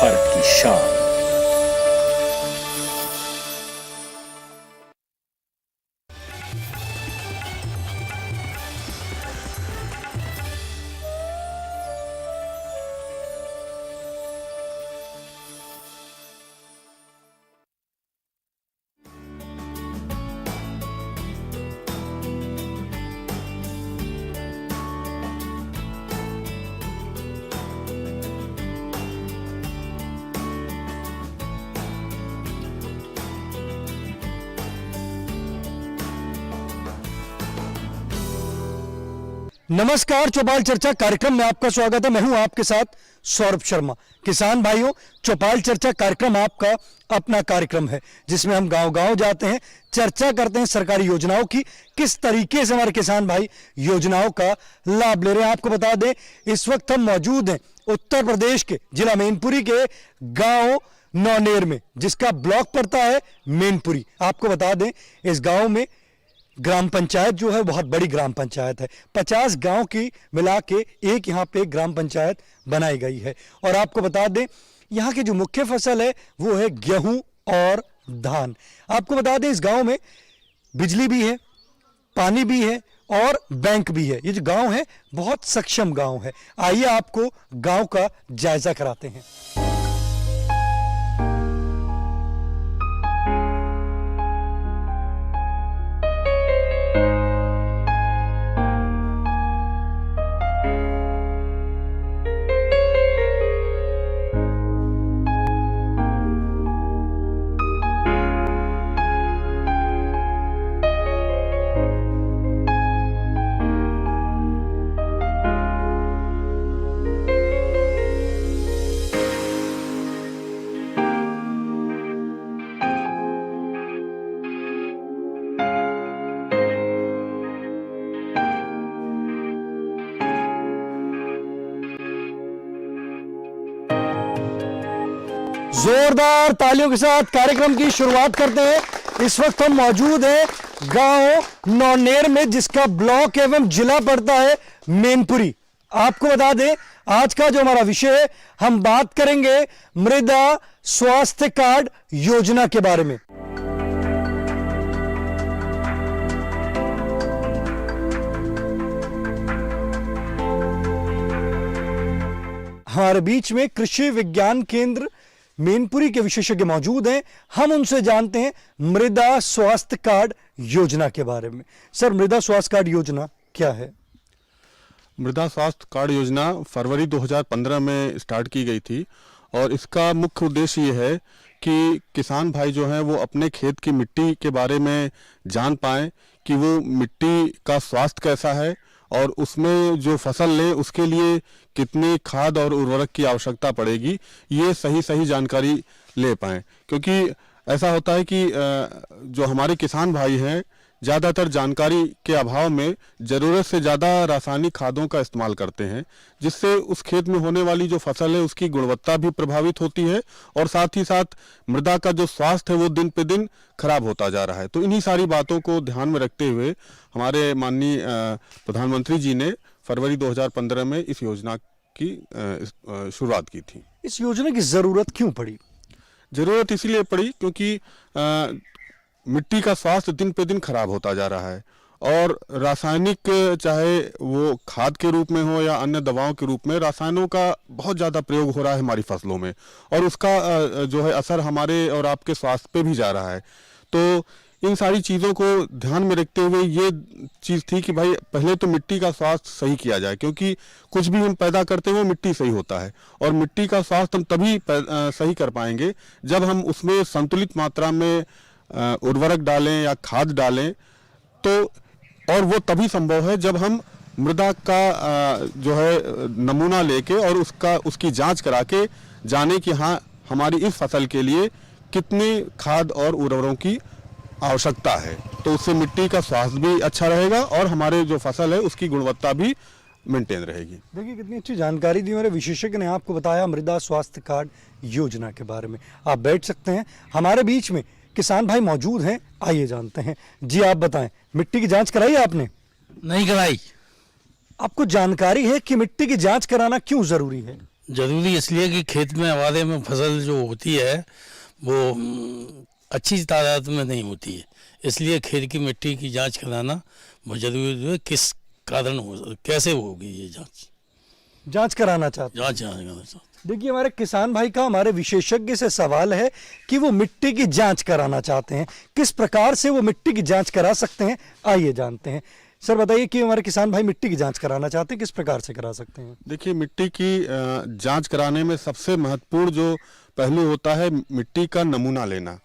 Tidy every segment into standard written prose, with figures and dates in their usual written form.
भारत की शान। नमस्कार, चौपाल चर्चा कार्यक्रम में आपका स्वागत है। मैं हूं आपके साथ सौरभ शर्मा। किसान भाइयों, चौपाल चर्चा कार्यक्रम आपका अपना कार्यक्रम है जिसमें हम गांव-गांव जाते हैं, चर्चा करते हैं सरकारी योजनाओं की, किस तरीके से हमारे किसान भाई योजनाओं का लाभ ले रहे हैं। आपको बता दें, इस वक्त हम मौजूद हैं उत्तर प्रदेश के जिला मैनपुरी के गांव नौनेर में, जिसका ब्लॉक पड़ता है मैनपुरी। आपको बता दें, इस गांव में ग्राम पंचायत जो है बहुत बड़ी ग्राम पंचायत है। 50 गांव की मिला के एक यहाँ पे ग्राम पंचायत बनाई गई है। और आपको बता दें, यहाँ की जो मुख्य फसल है वो है गेहूं और धान। आपको बता दें, इस गांव में बिजली भी है, पानी भी है और बैंक भी है। ये जो गांव है बहुत सक्षम गांव है। आइए आपको गांव का जायजा कराते हैं। जोरदार तालियों के साथ कार्यक्रम की शुरुआत करते हैं। इस वक्त हम मौजूद हैं गांव नौनेर में, जिसका ब्लॉक एवं जिला पड़ता है मैनपुरी। आपको बता दें, आज का जो हमारा विषय है, हम बात करेंगे मृदा स्वास्थ्य कार्ड योजना के बारे में। हमारे बीच में कृषि विज्ञान केंद्र मैनपुरी के विशेषज्ञ मौजूद हैं। हम उनसे जानते हैं मृदा स्वास्थ्य कार्ड योजना के बारे में। सर, मृदा स्वास्थ्य कार्ड योजना क्या है? मृदा स्वास्थ्य कार्ड योजना फरवरी 2015 में स्टार्ट की गई थी और इसका मुख्य उद्देश्य ये है कि किसान भाई जो हैं वो अपने खेत की मिट्टी के बारे में जान पाएं कि वो मिट्टी का स्वास्थ्य कैसा है और उसमें जो फसल ले उसके लिए कितनी खाद और उर्वरक की आवश्यकता पड़ेगी, ये सही जानकारी ले पाएं। क्योंकि ऐसा होता है कि जो हमारे किसान भाई हैं ज़्यादातर जानकारी के अभाव में ज़रूरत से ज़्यादा रासायनिक खादों का इस्तेमाल करते हैं, जिससे उस खेत में होने वाली जो फसल है उसकी गुणवत्ता भी प्रभावित होती है और साथ ही साथ मृदा का जो स्वास्थ्य है वो दिन पे दिन खराब होता जा रहा है। तो इन्हीं सारी बातों को ध्यान में रखते हुए हमारे माननीय प्रधानमंत्री जी ने फरवरी 2015 में इस योजना की शुरुआत की थी। इस योजना की ज़रूरत क्यों पड़ी? ज़रूरत इसीलिए पड़ी क्योंकि मिट्टी का स्वास्थ्य दिन पे दिन खराब होता जा रहा है और रासायनिक, चाहे वो खाद के रूप में हो या अन्य दवाओं के रूप में, रासायनों का बहुत ज़्यादा प्रयोग हो रहा है हमारी फसलों में और उसका जो है असर हमारे और आपके स्वास्थ्य पे भी जा रहा है। तो इन सारी चीज़ों को ध्यान में रखते हुए ये चीज़ थी कि भाई पहले तो मिट्टी का स्वास्थ्य सही किया जाए, क्योंकि कुछ भी हम पैदा करते हैं वो मिट्टी सही होता है और मिट्टी का स्वास्थ्य हम तभी सही कर पाएंगे जब हम उसमें संतुलित मात्रा में उर्वरक डालें या खाद डालें। तो और वो तभी संभव है जब हम मृदा का जो है नमूना लेके और उसकी जांच करा के जाने कि हाँ हमारी इस फसल के लिए कितनी खाद और उर्वरकों की आवश्यकता है। तो उससे मिट्टी का स्वास्थ्य भी अच्छा रहेगा और हमारे जो फसल है उसकी गुणवत्ता भी मेंटेन रहेगी। देखिए, कितनी अच्छी जानकारी दी मेरे विशेषज्ञ ने आपको बताया मृदा स्वास्थ्य कार्ड योजना के बारे में। आप बैठ सकते हैं। हमारे बीच में किसान भाई मौजूद हैं, आइए जानते हैं। जी, आप बताएं, मिट्टी की जांच कराई आपने? नहीं कराई। आपको जानकारी है कि मिट्टी की जांच कराना क्यों जरूरी है? जरूरी इसलिए कि खेत में हमारे में फसल जो होती है वो अच्छी तादाद में नहीं होती है, इसलिए खेत की मिट्टी की जांच कराना बहुत जरूरी है। किस कारण हो, कैसे होगी ये जांच कराना चाहते हैं। जांच देखिए हमारे किसान भाई का हमारे विशेषज्ञ से सवाल है कि वो मिट्टी की जांच कराना चाहते हैं, किस प्रकार से वो मिट्टी की जांच करा सकते हैं, आइए जानते हैं। सर बताइए कि हमारे किसान भाई मिट्टी की जांच कराना चाहते हैं, किस प्रकार से करा सकते हैं? देखिए, मिट्टी की जांच कराने में सबसे महत्वपूर्ण जो पहलू होता है मिट्टी का नमूना लेना,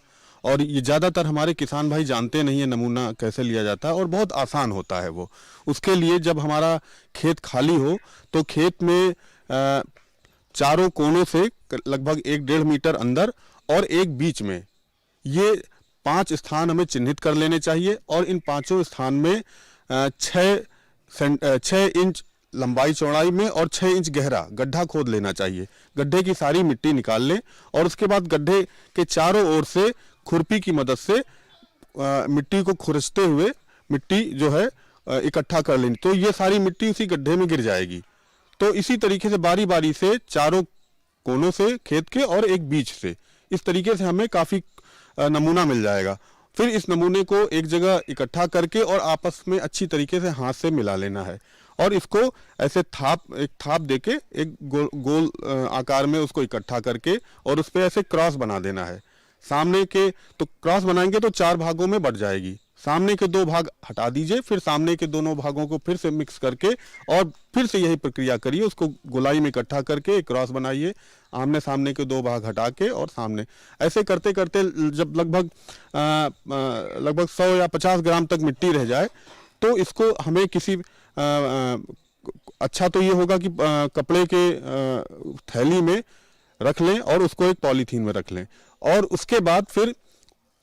और ये ज़्यादातर हमारे किसान भाई जानते नहीं है नमूना कैसे लिया जाता है, और बहुत आसान होता है वो। उसके लिए जब हमारा खेत खाली हो तो खेत में चारों कोनों से लगभग 1-1.5 मीटर अंदर और एक बीच में ये 5 स्थान हमें चिन्हित कर लेने चाहिए, और इन 5 स्थान में 6 इंच लंबाई चौड़ाई में और 6 इंच गहरा गड्ढा खोद लेना चाहिए। गड्ढे की सारी मिट्टी निकाल लें और उसके बाद गड्ढे के चारों ओर से खुरपी की मदद से मिट्टी को खुरचते हुए मिट्टी जो है इकट्ठा कर लेनी। तो ये सारी मिट्टी उसी गड्ढे में गिर जाएगी। तो इसी तरीके से बारी बारी से चारों कोनों से खेत के और एक बीच से, इस तरीके से हमें काफ़ी नमूना मिल जाएगा। फिर इस नमूने को एक जगह इकट्ठा करके और आपस में अच्छी तरीके से हाथ से मिला लेना है, और इसको ऐसे एक थाप देके एक गोल आकार में उसको इकट्ठा करके और उस पर ऐसे क्रॉस बना देना है। सामने के तो क्रॉस बनाएंगे तो 4 भागों में बढ़ जाएगी। सामने के 2 भाग हटा दीजिए, फिर सामने के दोनों भागों को फिर से मिक्स करके और फिर से यही प्रक्रिया करिए। उसको गोलाई में इकट्ठा करके एक क्रॉस बनाइए, आमने सामने के 2 भाग हटा के और सामने, ऐसे करते करते जब लगभग 100 या 50 ग्राम तक मिट्टी रह जाए तो इसको हमें किसी अच्छा तो ये होगा कि कपड़े के थैली में रख लें और उसको एक पॉलीथीन में रख लें, और उसके बाद फिर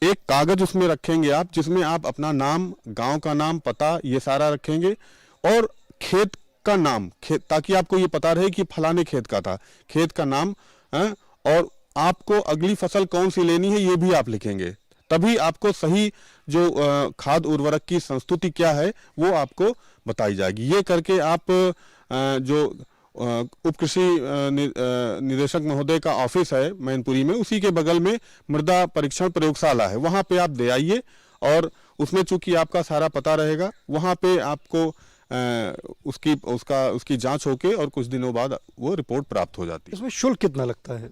एक कागज उसमें रखेंगे आप, जिसमें आप अपना नाम, गांव का नाम, पता ये सारा रखेंगे, और खेत का नाम, ताकि आपको ये पता रहे कि फलाने खेत का था, खेत का नाम है, और आपको अगली फसल कौन सी लेनी है ये भी आप लिखेंगे। तभी आपको सही जो खाद उर्वरक की संस्तुति क्या है वो आपको बताई जाएगी। ये करके आप जो उप कृषि निदेशक महोदय का ऑफिस है मैनपुरी में, उसी के बगल में मृदा परीक्षण प्रयोगशाला है, वहाँ पे आप दे आइए, और उसमें चूंकि आपका सारा पता रहेगा, वहाँ पे आपको उसकी जांच होके और कुछ दिनों बाद वो रिपोर्ट प्राप्त हो जाती है। इसमें शुल्क कितना लगता है?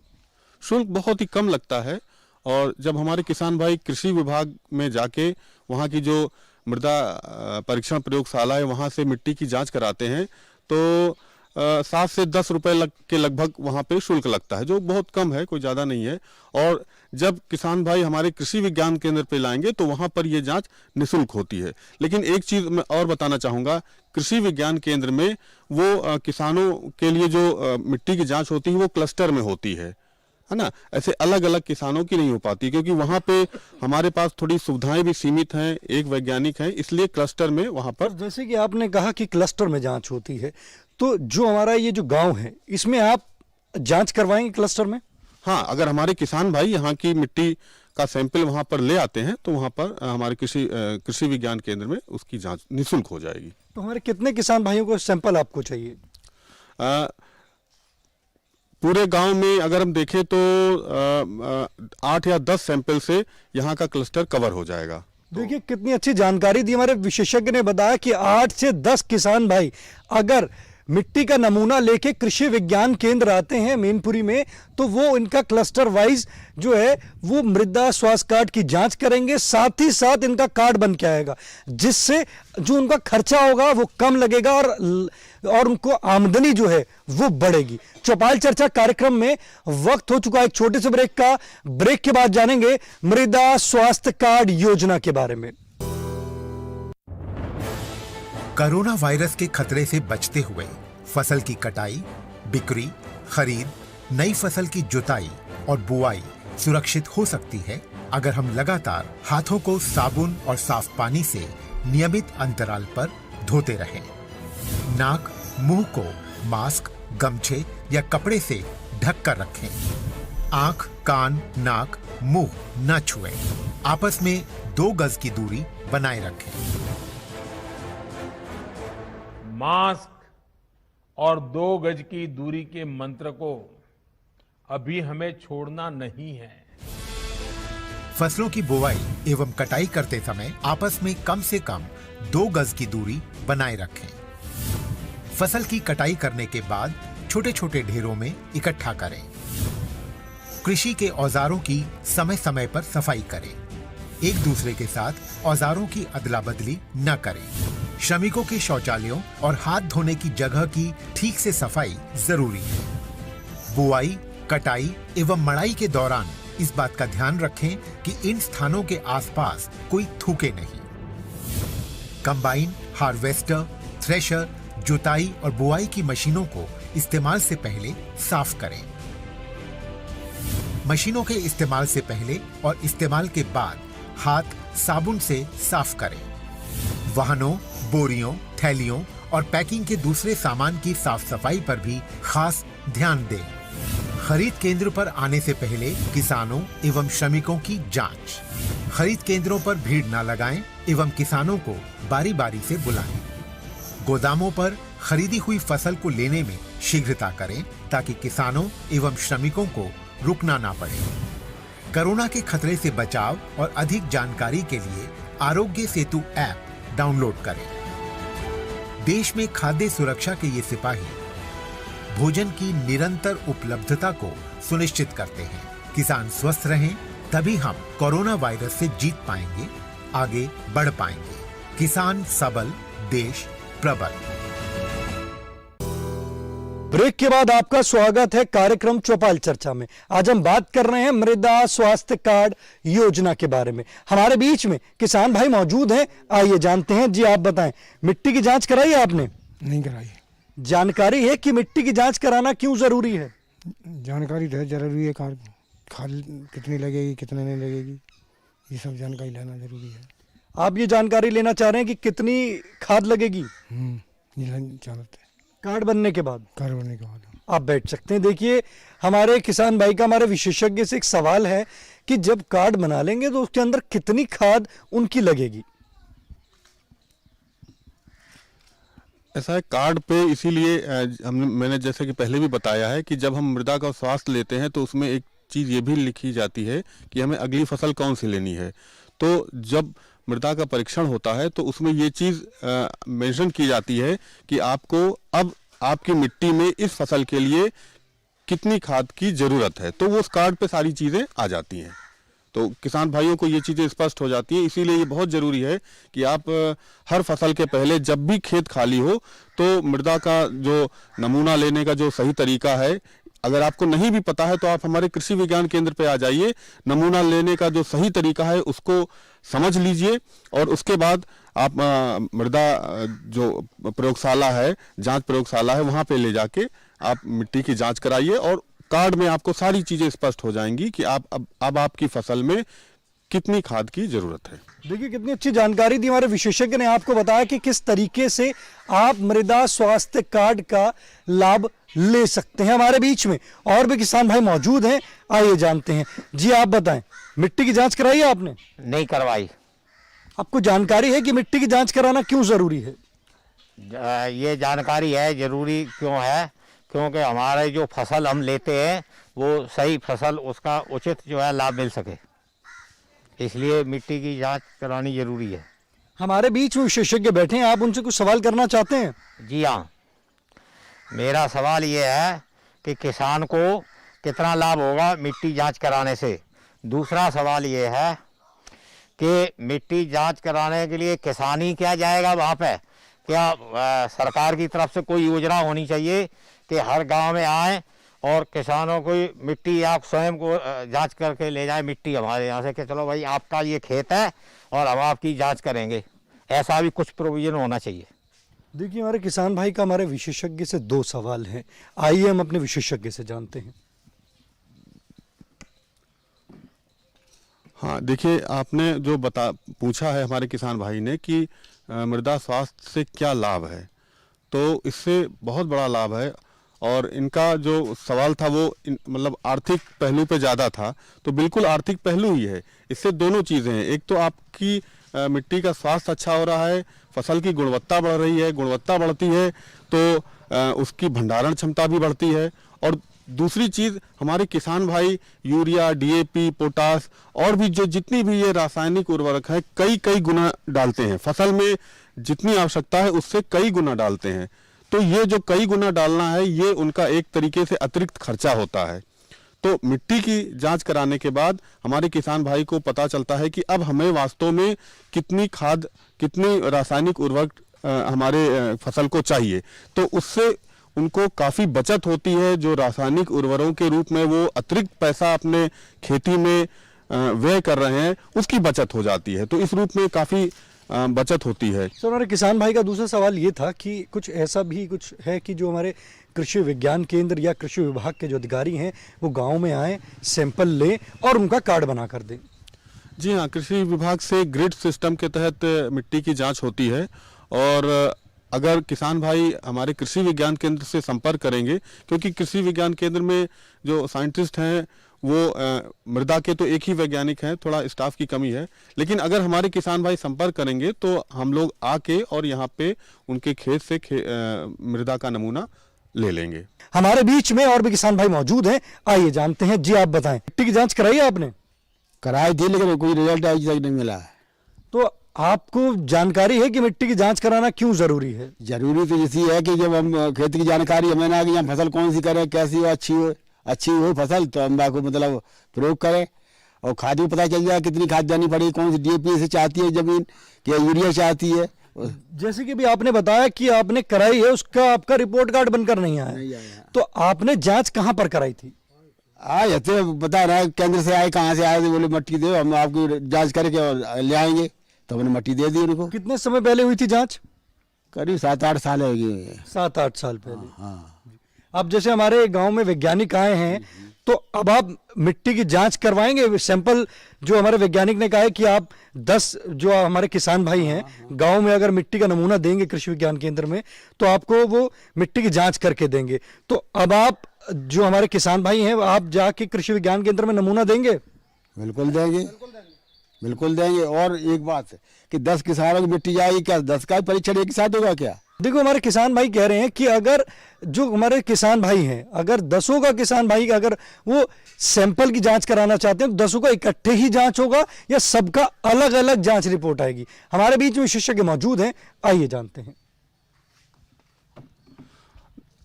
शुल्क बहुत ही कम लगता है, और जब हमारे किसान भाई कृषि विभाग में जाके वहाँ की जो मृदा परीक्षण प्रयोगशाला है वहाँ से मिट्टी की जांच कराते हैं तो 7 से 10 रुपए के लगभग वहाँ पे शुल्क लगता है, जो बहुत कम है, कोई ज़्यादा नहीं है। और जब किसान भाई हमारे कृषि विज्ञान केंद्र पे लाएंगे तो वहाँ पर ये जांच निःशुल्क होती है। लेकिन एक चीज़ मैं और बताना चाहूँगा, कृषि विज्ञान केंद्र में वो किसानों के लिए जो मिट्टी की जाँच होती है वो क्लस्टर में होती है ना, ऐसे अलग अलग किसानों की नहीं हो पाती, क्योंकि वहाँ पे हमारे पास थोड़ी सुविधाएं भी सीमित हैं, एक वैज्ञानिक है, इसलिए क्लस्टर में वहाँ पर। जैसे कि आपने कहा कि क्लस्टर में जांच होती है, तो जो हमारा ये जो गांव है इसमें आप जांच करवाएंगे क्लस्टर में? हाँ, अगर हमारे किसान भाई यहाँ की मिट्टी का सैंपल वहाँ पर ले आते हैं तो वहाँ पर हमारे कृषि विज्ञान केंद्र में उसकी जाँच निःशुल्क हो जाएगी। तो हमारे कितने किसान भाइयों को सैंपल आपको चाहिए? पूरे गांव में अगर हम देखें तो 8 या 10 सैंपल से यहाँ का क्लस्टर कवर हो जाएगा। देखिए कितनी अच्छी जानकारी दी हमारे विशेषज्ञ ने बताया कि 8 से 10 किसान भाई अगर मिट्टी का नमूना लेके कृषि विज्ञान केंद्र आते हैं मैनपुरी में, तो वो इनका क्लस्टर वाइज जो है वो मृदा स्वास्थ्य कार्ड की जांच करेंगे, साथ ही साथ इनका कार्ड बन के आएगा, जिससे जो उनका खर्चा होगा वो कम लगेगा और उनको आमदनी जो है वो बढ़ेगी। चौपाल चर्चा कार्यक्रम में वक्त हो चुका है एक छोटे से ब्रेक का। ब्रेक के बाद जानेंगे मृदा स्वास्थ्य कार्ड योजना के बारे में। कोरोना वायरस के खतरे से बचते हुए फसल की कटाई, बिक्री, खरीद, नई फसल की जुताई और बुआई सुरक्षित हो सकती है अगर हम लगातार हाथों को साबुन और साफ पानी से नियमित अंतराल पर धोते रहें। नाक, मुंह को मास्क, गमछे या कपड़े से ढक कर रखें। आंख, कान, नाक, मुंह न छुएं। आपस में 2 गज की दूरी बनाए रखें। मास्क, और 2 गज की दूरी के मंत्र को अभी हमें छोड़ना नहीं है। फसलों की बुवाई एवं कटाई करते समय आपस में कम से कम 2 गज की दूरी बनाए रखें। फसल की कटाई करने के बाद छोटे छोटे ढेरों में इकट्ठा करें। कृषि के औजारों की समय समय पर सफाई करें। एक दूसरे के साथ औजारों की अदला बदली न करें। श्रमिकों के शौचालयों और हाथ धोने की जगह की ठीक से सफाई जरूरी है। बुआई, कटाई एवं मड़ाई के दौरान इस बात का ध्यान रखें कि इन स्थानों के आसपास कोई थूके नहीं। कंबाइन, हार्वेस्टर, थ्रेशर, जुताई और बुआई की मशीनों को इस्तेमाल से पहले साफ करें। मशीनों के इस्तेमाल से पहले और इस्तेमाल के बाद हाथ साबुन से साफ करें। वाहनों, बोरियों, थैलियों और पैकिंग के दूसरे सामान की साफ सफाई पर भी खास ध्यान दें। खरीद केंद्र पर आने से पहले किसानों एवं श्रमिकों की जांच। खरीद केंद्रों पर भीड़ न लगाएं एवं किसानों को बारी बारी से बुलाएं। गोदामों पर खरीदी हुई फसल को लेने में शीघ्रता करें ताकि किसानों एवं श्रमिकों को रुकना ना पड़े। कोरोना के खतरे से बचाव और अधिक जानकारी के लिए आरोग्य सेतु ऐप डाउनलोड करें। देश में खाद्य सुरक्षा के ये सिपाही भोजन की निरंतर उपलब्धता को सुनिश्चित करते हैं। किसान स्वस्थ रहें तभी हम कोरोना वायरस से जीत पाएंगे, आगे बढ़ पाएंगे। किसान सबल, देश प्रबल। ब्रेक के बाद आपका स्वागत है कार्यक्रम चौपाल चर्चा में। आज हम बात कर रहे हैं मृदा स्वास्थ्य कार्ड योजना के बारे में। हमारे बीच में किसान भाई मौजूद हैं, आइए जानते हैं। जी आप बताएं, मिट्टी की जांच कराई है आपने? नहीं कराई। जानकारी है कि मिट्टी की जांच कराना क्यों जरूरी है? जानकारी तो है, जरूरी है। खाद कितनी लगेगी, कितने नहीं लगेगी, ये सब जानकारी लेना जरूरी है। आप ये जानकारी लेना चाह रहे हैं कि कितनी खाद लगेगी? ये चाहते हैं कार्ड बनने के बाद। कार्ड बनने के बाद आप बैठ सकते हैं। देखिए, हमारे किसान भाई का हमारे विशेषज्ञ से एक सवाल है कि जब कार्ड बना लेंगे तो उसके अंदर कितनी खाद उनकी लगेगी? ऐसा है, कार्ड पे इसीलिए मैंने जैसे कि पहले भी बताया है कि जब हम मृदा का स्वास्थ्य लेते हैं तो उसमें एक चीज़ ये भी लिखी जाती है कि हमें अगली फसल कौन सी लेनी है। तो जब मृदा का परीक्षण होता है तो उसमें ये चीज़ मेंशन की जाती है कि आपको अब आपकी मिट्टी में इस फसल के लिए कितनी खाद की ज़रूरत है। तो वो उस कार्ड पे सारी चीज़ें आ जाती हैं, तो किसान भाइयों को ये चीज़ें स्पष्ट हो जाती हैं। इसीलिए ये बहुत ज़रूरी है कि आप हर फसल के पहले जब भी खेत खाली हो तो मृदा का जो नमूना लेने का जो सही तरीका है, अगर आपको नहीं भी पता है तो आप हमारे कृषि विज्ञान केंद्र पे आ जाइए। नमूना लेने का जो सही तरीका है उसको समझ लीजिए और उसके बाद आप मृदा जो प्रयोगशाला है, जांच प्रयोगशाला है, वहाँ पे ले जाके आप मिट्टी की जांच कराइए और कार्ड में आपको सारी चीज़ें स्पष्ट हो जाएंगी कि आप अब आपकी फसल में कितनी खाद की जरूरत है। देखिए, कितनी अच्छी जानकारी दी हमारे विशेषज्ञ ने। आपको बताया कि किस तरीके से आप मृदा स्वास्थ्य कार्ड का लाभ ले सकते हैं। हमारे बीच में और भी किसान भाई मौजूद हैं, आइए जानते हैं। जी आप बताएं, मिट्टी की जांच कराई है आपने? नहीं करवाई। आपको जानकारी है कि मिट्टी की जांच कराना क्यों जरूरी है? ये जानकारी है, जरूरी क्यों है, क्योंकि हमारे जो फसल हम लेते हैं वो सही फसल, उसका उचित जो है लाभ मिल सके, इसलिए मिट्टी की जांच करानी जरूरी है। हमारे बीच में विशेषज्ञ बैठे हैं, आप उनसे कुछ सवाल करना चाहते हैं? जी हाँ, मेरा सवाल ये है कि किसान को कितना लाभ होगा मिट्टी जांच कराने से। दूसरा सवाल ये है कि मिट्टी जांच कराने के लिए किसान ही क्या जाएगा वहाँ पे? क्या सरकार की तरफ से कोई योजना होनी चाहिए कि हर गांव में आए और किसानों को मिट्टी आप स्वयं को जांच करके ले जाए मिट्टी हमारे यहाँ से, कि चलो भाई आपका ये खेत है और हम आपकी जांच करेंगे। ऐसा भी कुछ प्रोविजन होना चाहिए। देखिए, हमारे किसान भाई का हमारे विशेषज्ञ से 2 सवाल हैं, आइए हम अपने विशेषज्ञ से जानते हैं। हाँ, देखिए, आपने जो पूछा है हमारे किसान भाई ने कि मृदा स्वास्थ्य से क्या लाभ है, तो इससे बहुत बड़ा लाभ है। और इनका जो सवाल था वो मतलब आर्थिक पहलू पे ज़्यादा था, तो बिल्कुल आर्थिक पहलू ही है। इससे दोनों चीज़ें हैं, एक तो आपकी मिट्टी का स्वास्थ्य अच्छा हो रहा है, फसल की गुणवत्ता बढ़ रही है, गुणवत्ता बढ़ती है तो उसकी भंडारण क्षमता भी बढ़ती है। और दूसरी चीज़, हमारे किसान भाई यूरिया, डीएपी, पोटास और भी जो जितनी भी ये रासायनिक उर्वरक है कई गुना डालते हैं। फसल में जितनी आवश्यकता है उससे कई गुना डालते हैं। तो ये जो कई गुना डालना है ये उनका एक तरीके से अतिरिक्त खर्चा होता है। तो मिट्टी की जांच कराने के बाद हमारे किसान भाई को पता चलता है कि अब हमें वास्तव में कितनी खाद, कितनी रासायनिक उर्वरक हमारे फसल को चाहिए। तो उससे उनको काफ़ी बचत होती है। जो रासायनिक उर्वरकों के रूप में वो अतिरिक्त पैसा अपने खेती में व्यय कर रहे हैं उसकी बचत हो जाती है। तो इस रूप में काफ़ी बचत होती है। सर, हमारे किसान भाई का दूसरा सवाल ये था कि कुछ ऐसा भी कुछ है कि जो हमारे कृषि विज्ञान केंद्र या कृषि विभाग के जो अधिकारी हैं वो गांव में आए, सैंपल लें और उनका कार्ड बना कर दें। जी हाँ, कृषि विभाग से ग्रिड सिस्टम के तहत मिट्टी की जांच होती है। और अगर किसान भाई हमारे कृषि विज्ञान केंद्र से संपर्क करेंगे, क्योंकि कृषि विज्ञान केंद्र में जो साइंटिस्ट हैं वो मृदा के तो एक ही वैज्ञानिक हैं, थोड़ा स्टाफ की कमी है। लेकिन अगर हमारे किसान भाई संपर्क करेंगे तो हम लोग आके और यहाँ पे उनके खेत से मृदा का नमूना ले लेंगे। हमारे बीच में और भी किसान भाई मौजूद हैं, आइए जानते हैं। जी आप बताएं, मिट्टी की जांच कराई है आपने? कराई थी लेकिन कोई रिजल्ट अभी तक नहीं मिला है। तो आपको जानकारी है कि मिट्टी की जांच कराना क्यों जरूरी है? जरूरी तो इसी है कि जब हम खेती की जानकारी हमें ना कि यहाँ फसल कौन सी करें, कैसी हो, अच्छी हो फसल, तो हम को मतलब प्रयोग करें। और खाद भी पता चल जाए कितनी खाद जानी पड़ेगी, कौन सी डीएपी से चाहती है जमीन, क्या यूरिया चाहती है। जैसे कि भी आपने बताया कि आपने कराई है, उसका आपका रिपोर्ट कार्ड बनकर नहीं आया। तो आपने जांच कहाँ पर कराई थी? आए थे, बता रहा है केंद्र से आए, कहाँ से आए थे, बोले मट्टी दो, हम आपकी जाँच करके और ले आएंगे। तो हमने मट्टी दे दी उनको। कितने समय पहले हुई थी जांच? करीब 7-8 साल हो गए। 7-8 साल पहले। हाँ। अब जैसे हमारे गांव में वैज्ञानिक आए हैं, तो अब आप मिट्टी की जांच करवाएंगे? सैंपल जो हमारे वैज्ञानिक ने कहा है कि आप 10 जो हमारे किसान भाई हैं गांव में अगर मिट्टी का नमूना देंगे कृषि विज्ञान केंद्र में, तो आपको वो मिट्टी की जांच करके देंगे। तो अब आप जो हमारे किसान भाई हैं, आप जाके कृषि विज्ञान केंद्र में नमूना देंगे? बिल्कुल देंगे, बिल्कुल देंगे। और एक बात है कि 10 किसानों की मिट्टी जाएगी, क्या 10 का परीक्षण एक साथ होगा क्या? देखो, हमारे किसान भाई कह रहे हैं कि अगर जो हमारे किसान भाई हैं, अगर 10 का किसान भाई अगर वो सैंपल की जांच कराना चाहते हैं तो 10 का इकट्ठे ही जांच होगा या सबका अलग अलग जांच रिपोर्ट आएगी? हमारे बीच में विशेषज्ञ मौजूद हैं, आइए जानते हैं।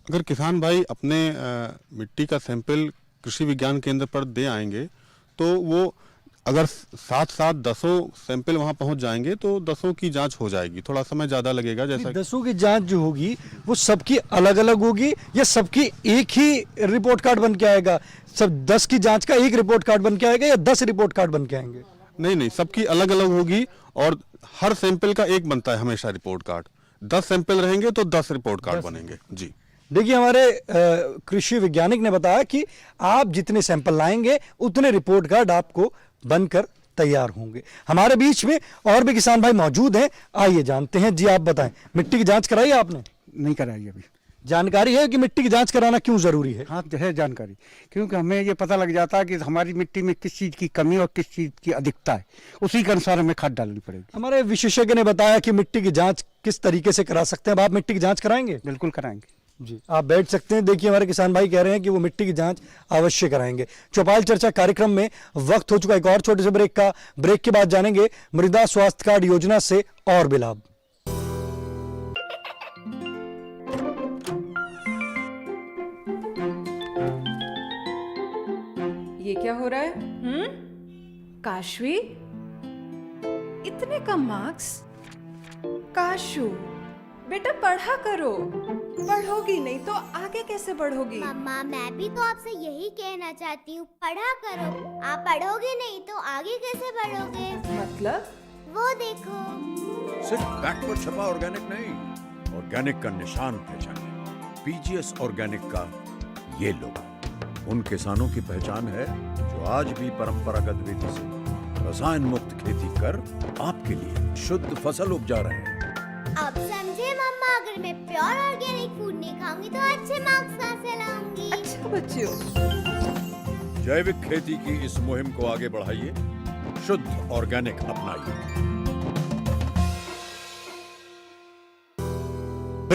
अगर किसान भाई अपने मिट्टी का सैंपल कृषि विज्ञान केंद्र पर दे आएंगे तो वो अगर साथ 10 सैंपल वहां पहुंच जाएंगे तो 10 की जांच हो जाएगी। थोड़ा समय ज़्यादा लगेगा। जैसा 10 की जांच जो होगी वो सबकी अलग अलग होगी या सबकी एक ही रिपोर्ट कार्ड बन के आएगा? सब 10 की जांच का एक रिपोर्ट कार्ड बन के आएगा या 10 रिपोर्ट कार्ड बन के आएंगे? नहीं, सबकी अलग अलग होगी और हर सैंपल का एक बनता है हमेशा रिपोर्ट कार्ड। 10 सैंपल रहेंगे तो 10 रिपोर्ट कार्ड बनेंगे। जी देखिए, हमारे कृषि वैज्ञानिक ने बताया कि आप जितने सैंपल लाएंगे उतने रिपोर्ट कार्ड आपको बनकर तैयार होंगे। हमारे बीच में और भी किसान भाई मौजूद हैं, आइए जानते हैं। जी आप बताएं, मिट्टी की जांच कराई आपने? नहीं कराई अभी। जानकारी है कि मिट्टी की जांच कराना क्यों जरूरी है? हाँ, है जानकारी, क्योंकि हमें ये पता लग जाता है कि हमारी मिट्टी में किस चीज़ की कमी और किस चीज़ की अधिकता है, उसी के अनुसार हमें खाद डालनी पड़ेगी। हमारे विशेषज्ञ ने बताया कि मिट्टी की जांच किस तरीके से करा सकते हैं। अब आप मिट्टी की जांच कराएंगे? बिल्कुल कराएंगे जी, आप बैठ सकते हैं। देखिए, हमारे किसान भाई कह रहे हैं कि वो मिट्टी की जांच अवश्य कराएंगे। चौपाल चर्चा कार्यक्रम में वक्त हो चुका एक और छोटे से ब्रेक का। ब्रेक के बाद जानेंगे मृदा स्वास्थ्य कार्ड योजना से और भी लाभ। ये क्या हो रहा है? काशवी, इतने कम मार्क्स? काशू बेटा पढ़ा करो, पढ़ोगी नहीं तो आगे कैसे बढ़ोगी? मम्मा, मैं भी तो आपसे यही कहना चाहती हूँ, पढ़ा करो। आप पढ़ोगे नहीं तो आगे कैसे बढ़ोगे? मतलब? वो देखो, सिर्फ बैक पर छपा ऑर्गेनिक नहीं, ऑर्गेनिक का निशान पहचाने। पीजीएस ऑर्गेनिक का ये लोगो उन किसानों की पहचान है जो आज भी परंपरागत विधि से रसायन मुक्त खेती कर आपके लिए शुद्ध फसल उपजा रहे हैं। अब समझे मम्मा, अगर मैं प्योर ऑर्गेनिक फूड नहीं खाऊंगी तो अच्छे मार्क्स कहाँ से लाऊंगी? अच्छा बच्चों, जैविक खेती की इस मुहिम को आगे बढ़ाइए, शुद्ध ऑर्गेनिक अपनाइए।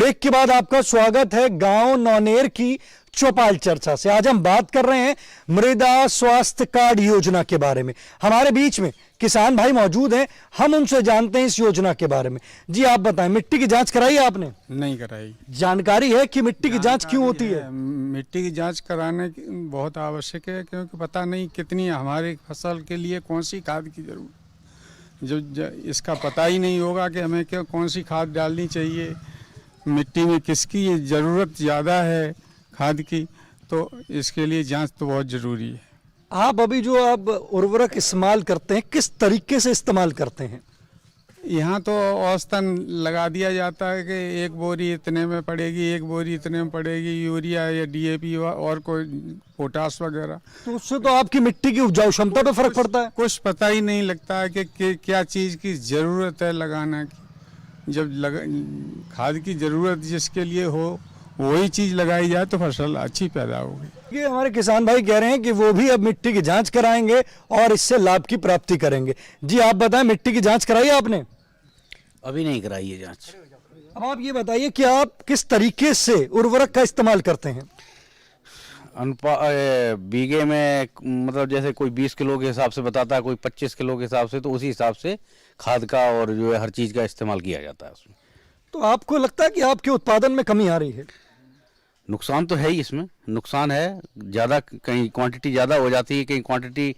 ब्रेक के बाद आपका स्वागत है गांव नौनेर की चौपाल चर्चा से। आज हम बात कर रहे हैं मृदा स्वास्थ्य कार्ड योजना के बारे में। हमारे बीच में किसान भाई मौजूद हैं, हम उनसे जानते हैं इस योजना के बारे में। जी आप बताएं, मिट्टी की जांच कराई है आपने? नहीं कराई। जानकारी है कि मिट्टी की जांच क्यों होती है? मिट्टी की जांच कराने बहुत आवश्यक है, क्योंकि पता नहीं कितनी हमारी फसल के लिए कौन सी खाद की जरूरत, जो इसका पता ही नहीं होगा कि हमें कौन सी खाद डालनी चाहिए, मिट्टी में किसकी ज़रूरत ज़्यादा है खाद की, तो इसके लिए जांच तो बहुत ज़रूरी है। आप अभी जो आप उर्वरक इस्तेमाल करते हैं, किस तरीके से इस्तेमाल करते हैं? यहाँ तो औसतन लगा दिया जाता है कि एक बोरी इतने में पड़ेगी, एक बोरी इतने में पड़ेगी, यूरिया या डीएपी और कोई पोटास वगैरह। तो उससे तो आपकी मिट्टी की उपजाऊ क्षमता पे फर्क पड़ता है। कुछ पता ही नहीं लगता है कि क्या चीज़ की ज़रूरत है लगाना की। जब खाद की ज़रूरत जिसके लिए हो वही चीज़ लगाई जाए तो फसल अच्छी पैदा होगी। ये हमारे किसान भाई कह रहे हैं कि वो भी अब मिट्टी की जांच कराएंगे और इससे लाभ की प्राप्ति करेंगे। जी आप बताएं, मिट्टी की जांच कराई है आपने? अभी नहीं कराई है जांच। अब आप ये बताइए कि आप किस तरीके से उर्वरक का इस्तेमाल करते हैं? बीघे में मतलब जैसे कोई 20 किलो के हिसाब से बताता है, कोई 25 किलो के हिसाब से, तो उसी हिसाब से खाद का और जो है हर चीज़ का इस्तेमाल किया जाता है उसमें। तो आपको लगता है कि आपके उत्पादन में कमी आ रही है? नुकसान तो है ही, इसमें नुकसान है। ज़्यादा कहीं क्वांटिटी ज़्यादा हो जाती है, कहीं क्वांटिटी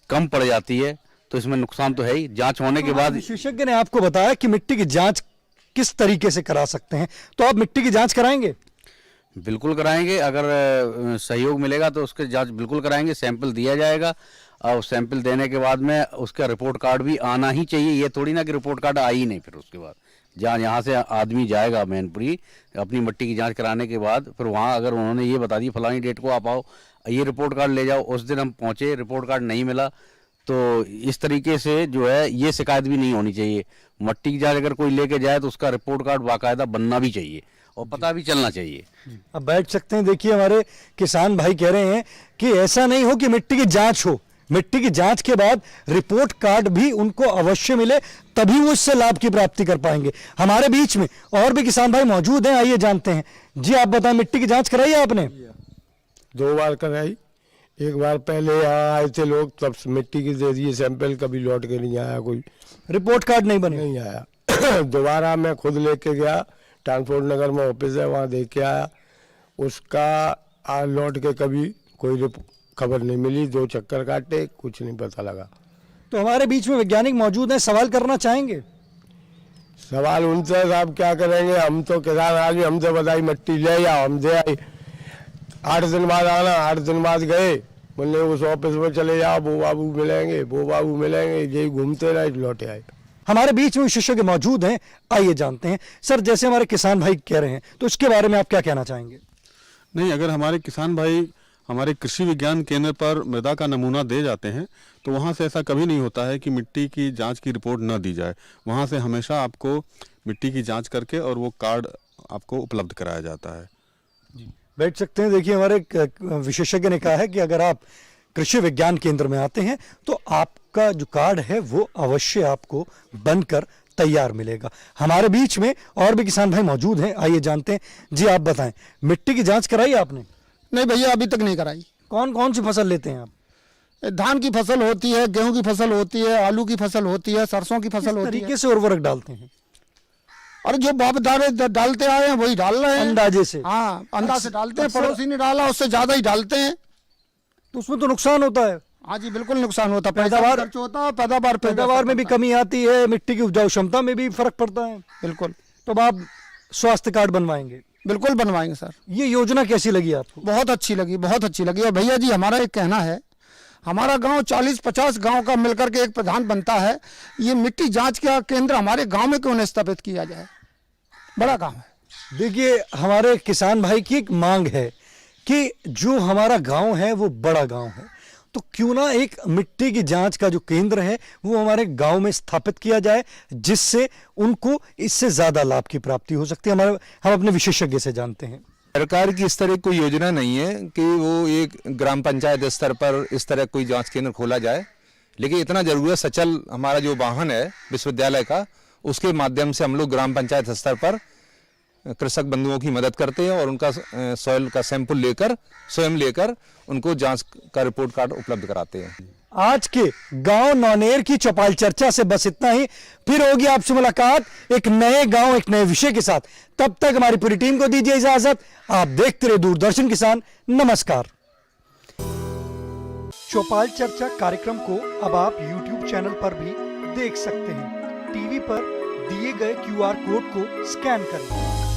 कम पड़ जाती है, तो इसमें नुकसान तो है ही। जांच होने के बाद विशेषज्ञ ने आपको बताया कि मिट्टी की जांच किस तरीके से करा सकते हैं, तो आप मिट्टी की जांच कराएंगे? बिल्कुल कराएंगे, अगर सहयोग मिलेगा तो उसके जांच बिल्कुल कराएंगे। सैंपल दिया जाएगा और सैंपल देने के बाद में उसका रिपोर्ट कार्ड भी आना ही चाहिए। ये थोड़ी ना कि रिपोर्ट कार्ड आई नहीं, फिर उसके बाद जहाँ यहाँ से आदमी जाएगा मैनपुरी अपनी मिट्टी की जांच कराने के बाद, फिर वहाँ अगर उन्होंने ये बता दी फलानी डेट को आप आओ, ये रिपोर्ट कार्ड ले जाओ, उस दिन हम पहुँचे रिपोर्ट कार्ड नहीं मिला, तो इस तरीके से जो है ये शिकायत भी नहीं होनी चाहिए। मिट्टी की जांच अगर कोई लेके जाए तो उसका रिपोर्ट कार्ड बाकायदा बनना भी चाहिए और पता भी चलना चाहिए। अब बैठ सकते हैं। देखिए हमारे किसान भाई कह रहे हैं कि ऐसा नहीं हो कि मिट्टी की जांच हो, मिट्टी की जांच के बाद रिपोर्ट कार्ड भी उनको अवश्य मिले, तभी वो इससे लाभ की प्राप्ति कर पाएंगे। हमारे बीच में और भी किसान भाई मौजूद हैं, आइए जानते हैं। जी आप बताएं, मिट्टी की जांच कराई है आपने? 2 बार कराई। एक बार पहले यहाँ आए थे लोग, तब मिट्टी की दे दिए सैंपल, कभी लौट के नहीं आया, कोई रिपोर्ट कार्ड नहीं बने, नहीं आया। दोबारा मैं खुद लेके गया, ट्रांसपोर्ट नगर में ऑफिस है, वहाँ देख के आया, उसका लौट के कभी कोई खबर नहीं मिली। 2 चक्कर काटे, कुछ नहीं पता लगा। तो हमारे बीच में वैज्ञानिक मौजूद हैं, सवाल करना चाहेंगे? सवाल उनसे साहब क्या करेंगे, हम तो किसान आदमी, हमसे बताई मिट्टी ले जाओ, हम दे आई। 8 दिन बाद आना, 8 दिन बाद गए, बोले उस ऑफिस में चले जाओ, वो बाबू मिलेंगे, वो बाबू मिलेंगे, यही घूमते रहे, लौटे आए। हमारे बीच में विशेषज्ञ मौजूद हैं, आइए जानते हैं। सर जैसे हमारे किसान भाई कह रहे हैं, तो इसके बारे में आप क्या कहना चाहेंगे? नहीं, अगर हमारे किसान भाई हमारे कृषि विज्ञान केंद्र पर मृदा का नमूना दे जाते हैं तो वहाँ से ऐसा कभी नहीं होता है कि मिट्टी की जांच की रिपोर्ट न दी जाए। वहाँ से हमेशा आपको मिट्टी की जांच करके और वो कार्ड आपको उपलब्ध कराया जाता है। बैठ सकते हैं। देखिए हमारे विशेषज्ञ ने कहा है कि अगर आप कृषि विज्ञान केंद्र में आते हैं तो आपका जो कार्ड है वो अवश्य आपको बनकर तैयार मिलेगा। हमारे बीच में और भी किसान भाई मौजूद हैं, आइए जानते हैं। जी आप बताएं, मिट्टी की जांच कराई आपने? नहीं भैया, अभी तक नहीं कराई। कौन कौन सी फसल लेते हैं आप? धान की फसल होती है, गेहूं की फसल होती है, आलू की फसल होती है, सरसों की फसल होती है। तरीके से उर्वरक डालते हैं? और जो बाप दादे डालते आए हैं वही डाल रहे हैं, अंदाजे से। हाँ, अंदाजे से डालते हैं। पड़ोसी ने डाला उससे ज्यादा ही डालते हैं, तो उसमें तो नुकसान होता है। हाँ जी, बिल्कुल नुकसान होता है। पैदावार खर्च होता है, पैदावार में भी कमी आती है, मिट्टी की उपजाऊ क्षमता में भी फर्क पड़ता है। बिल्कुल। तो आप स्वास्थ्य कार्ड बनवाएंगे? बिल्कुल बनवाएंगे सर। ये योजना कैसी लगी आपको? बहुत अच्छी लगी, बहुत अच्छी लगी। और भैया जी हमारा एक कहना है, हमारा गांव 40-50 गांव का मिलकर के एक प्रधान बनता है, ये मिट्टी जांच का केंद्र हमारे गांव में क्यों नहीं स्थापित किया जाए? बड़ा गांव है। देखिए हमारे किसान भाई की एक मांग है कि जो हमारा गांव है वो बड़ा गांव है, तो क्यों ना एक मिट्टी की जांच का जो केंद्र है वो हमारे गांव में स्थापित किया जाए, जिससे उनको इससे ज्यादा लाभ की प्राप्ति हो सकती है। हम अपने विशेषज्ञ से जानते हैं। सरकार की इस तरह कोई योजना नहीं है कि वो एक ग्राम पंचायत स्तर पर इस तरह कोई जांच केंद्र खोला जाए, लेकिन इतना जरूर है, सचल हमारा जो वाहन है विश्वविद्यालय का, उसके माध्यम से हम लोग ग्राम पंचायत स्तर पर कृषक बंधुओं की मदद करते हैं और उनका सॉइल का सैंपल लेकर स्वयं लेकर उनको जांच का रिपोर्ट कार्ड उपलब्ध कराते हैं। आज के गांव नौनेर की चौपाल चर्चा से बस इतना ही। फिर होगी आपसे मुलाकात एक नए गांव एक नए विषय के साथ। तब तक हमारी पूरी टीम को दीजिए इजाजत। आप देखते रहे दूरदर्शन किसान। नमस्कार। चौपाल चर्चा कार्यक्रम को अब आप YouTube चैनल पर भी देख सकते हैं। टीवी पर दिए गए QR कोड को स्कैन करें।